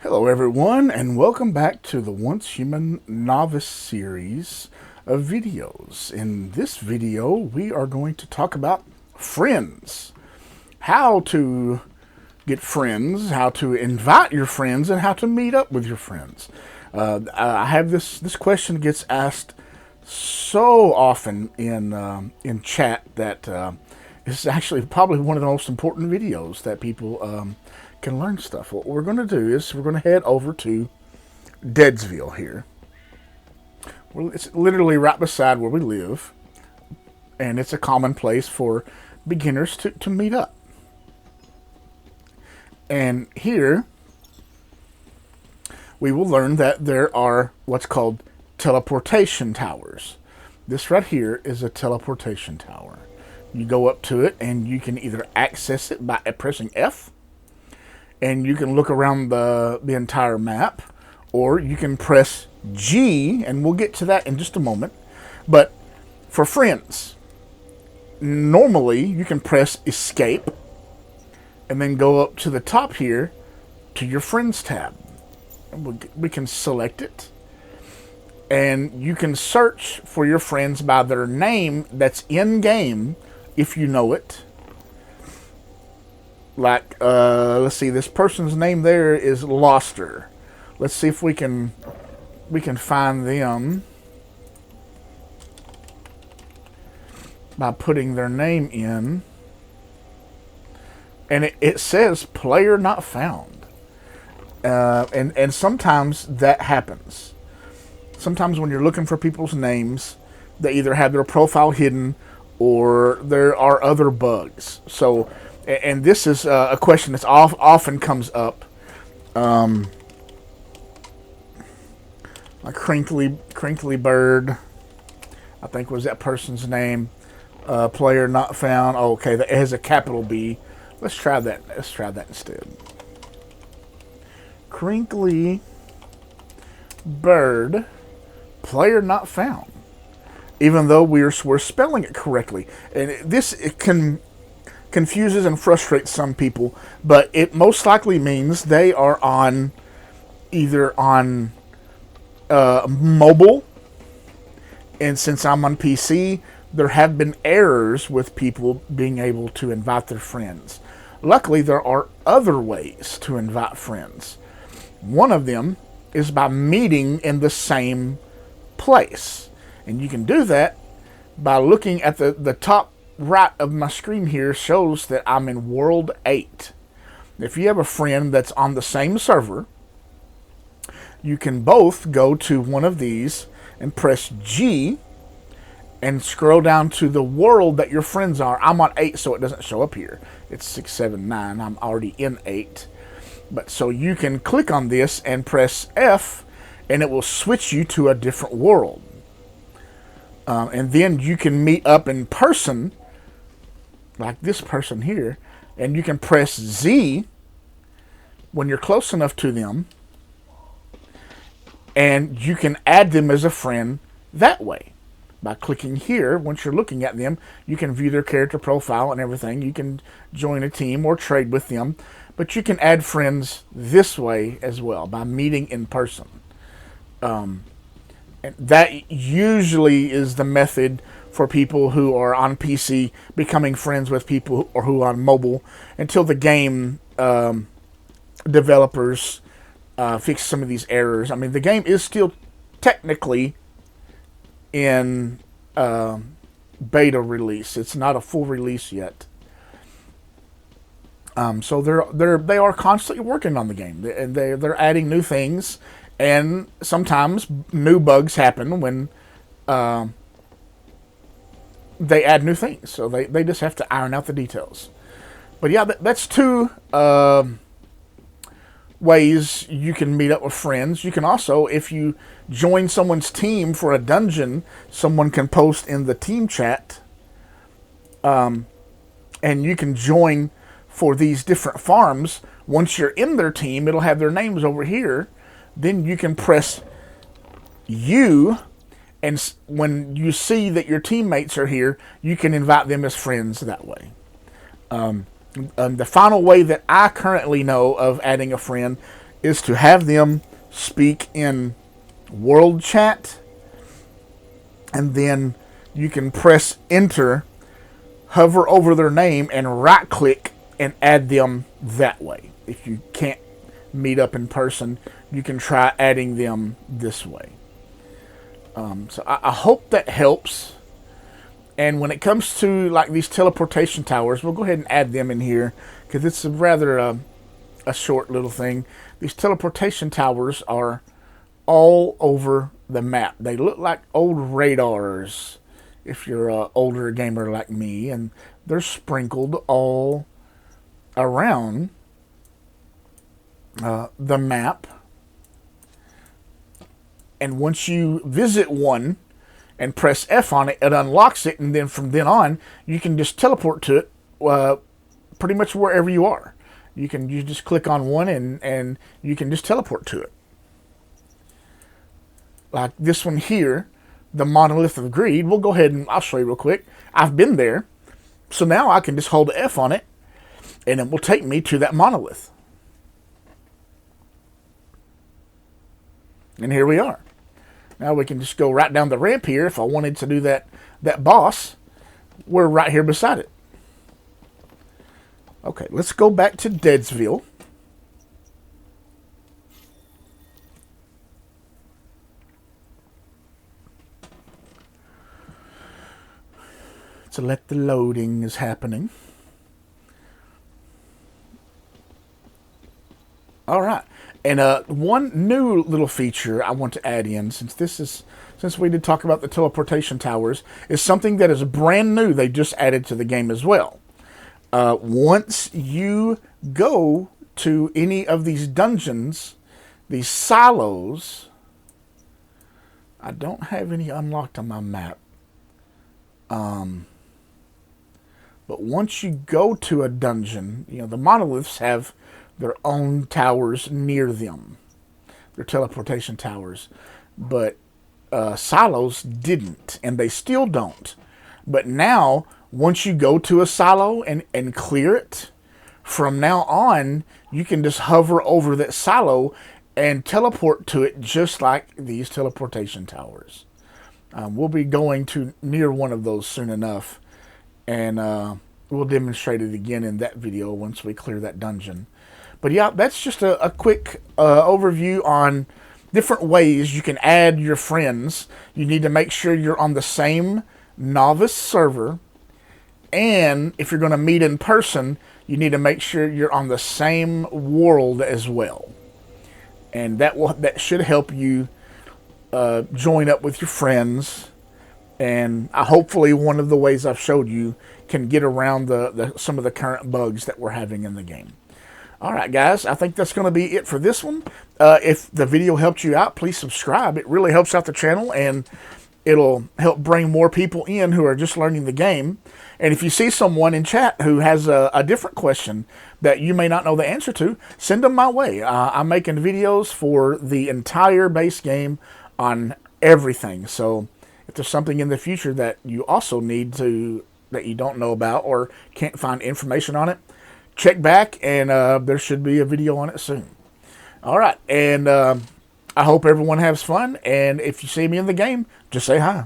Hello, everyone, and welcome back to the Once Human Novice series of videos. In this video, we are going to talk about friends. How to get friends, how to invite your friends, and how to meet up with your friends. I have this question gets asked so often in chat that it's actually probably one of the most important videos that people can learn stuff. What we're going to do is we're going to head over to Deadsville here. Well, it's literally right beside where we live, and it's a common place for beginners to meet up. And here we will learn that there are what's called teleportation towers. This right here is a teleportation tower. You go up to it and you can either access it by pressing F, and you can look around the entire map, or you can press G, and we'll get to that in just a moment. But for friends, normally you can press escape and then go up to the top here to your friends tab. We can select it, and you can search for your friends by their name that's in game if you know it. Like, let's see, this person's name there is Loster. Let's see if we can find them by putting their name in. And it says player not found. And sometimes that happens. Sometimes when you're looking for people's names, they either have their profile hidden or there are other bugs. So, and this is a question that often comes up. Like Crinkly Bird, I think was that person's name. Player not found. Oh, okay, that has a capital B. Let's try that. Let's try that instead. Crinkly Bird, player not found. Even though we're spelling it correctly, and it confuses and frustrates some people, but it most likely means they are either on mobile, and since I'm on PC, there have been errors with people being able to invite their friends. Luckily, there are other ways to invite friends. One of them is by meeting in the same place, and you can do that by looking at the top right of my screen here. Shows that I'm in World 8. If you have a friend that's on the same server, you can both go to one of these and press G and scroll down to the world that your friends are. I'm on 8, so it doesn't show up here. It's 6, 7, 9. I'm already in 8. But so you can click on this and press F, and it will switch you to a different world. And then you can meet up in person, like this person here, and you can press Z when you're close enough to them, and you can add them as a friend that way. By clicking here, once you're looking at them, you can view their character profile and everything. You can join a team or trade with them, but you can add friends this way as well, by meeting in person. And that usually is the method for people who are on PC becoming friends with people who are on mobile, until the game developers fix some of these errors. I mean, the game is still technically in beta release. It's not a full release yet. So they are constantly working on the game, and they're adding new things, and sometimes new bugs happen when they add new things. So they just have to iron out the details. But yeah, that's two ways you can meet up with friends. You can also, if you join someone's team for a dungeon, someone can post in the team chat, and you can join for these different farms. Once you're in their team, it'll have their names over here. Then you can press U, and when you see that your teammates are here, you can invite them as friends that way. The final way that I currently know of adding a friend is to have them speak in world chat, and then you can press enter, hover over their name, and right click and add them that way. If you can't meet up in person, you can try adding them this way. So I hope that helps. And when it comes to like these teleportation towers, we'll go ahead and add them in here because it's rather a short little thing. These teleportation towers are all over the map. They look like old radars if you're an older gamer like me, and they're sprinkled all around the map. And once you visit one and press F on it, it unlocks it, and then from then on, you can just teleport to it pretty much wherever you are. You just click on one and you can just teleport to it. Like this one here, the Monolith of Greed. We'll go ahead and I'll show you real quick. I've been there, so now I can just hold F on it, and it will take me to that monolith. And here we are. Now we can just go right down the ramp here. If I wanted to do that boss, we're right here beside it. Okay, let's go back to Deadsville. To let the loading is happening. All right, and one new little feature I want to add in, since we did talk about the teleportation towers, is something that is brand new. They just added to the game as well. Once you go to any of these dungeons, these silos, I don't have any unlocked on my map. But once you go to a dungeon, the monoliths have their own towers near them. They're teleportation towers. But silos didn't, and they still don't. But now, once you go to a silo and clear it, from now on, you can just hover over that silo and teleport to it just like these teleportation towers. We'll be going to near one of those soon enough, and we'll demonstrate it again in that video once we clear that dungeon. But yeah, that's just a quick overview on different ways you can add your friends. You need to make sure you're on the same Novice server, and if you're going to meet in person, you need to make sure you're on the same world as well. And that should help you join up with your friends, and hopefully one of the ways I've showed you can get around some of the current bugs that we're having in the game. All right, guys, I think that's going to be it for this one. If the video helped you out, please subscribe. It really helps out the channel, and it'll help bring more people in who are just learning the game. And if you see someone in chat who has a different question that you may not know the answer to, send them my way. I'm making videos for the entire base game on everything. So if there's something in the future that you also that you don't know about or can't find information on it, check back, and there should be a video on it soon. All right, and I hope everyone has fun, and if you see me in the game, just say hi.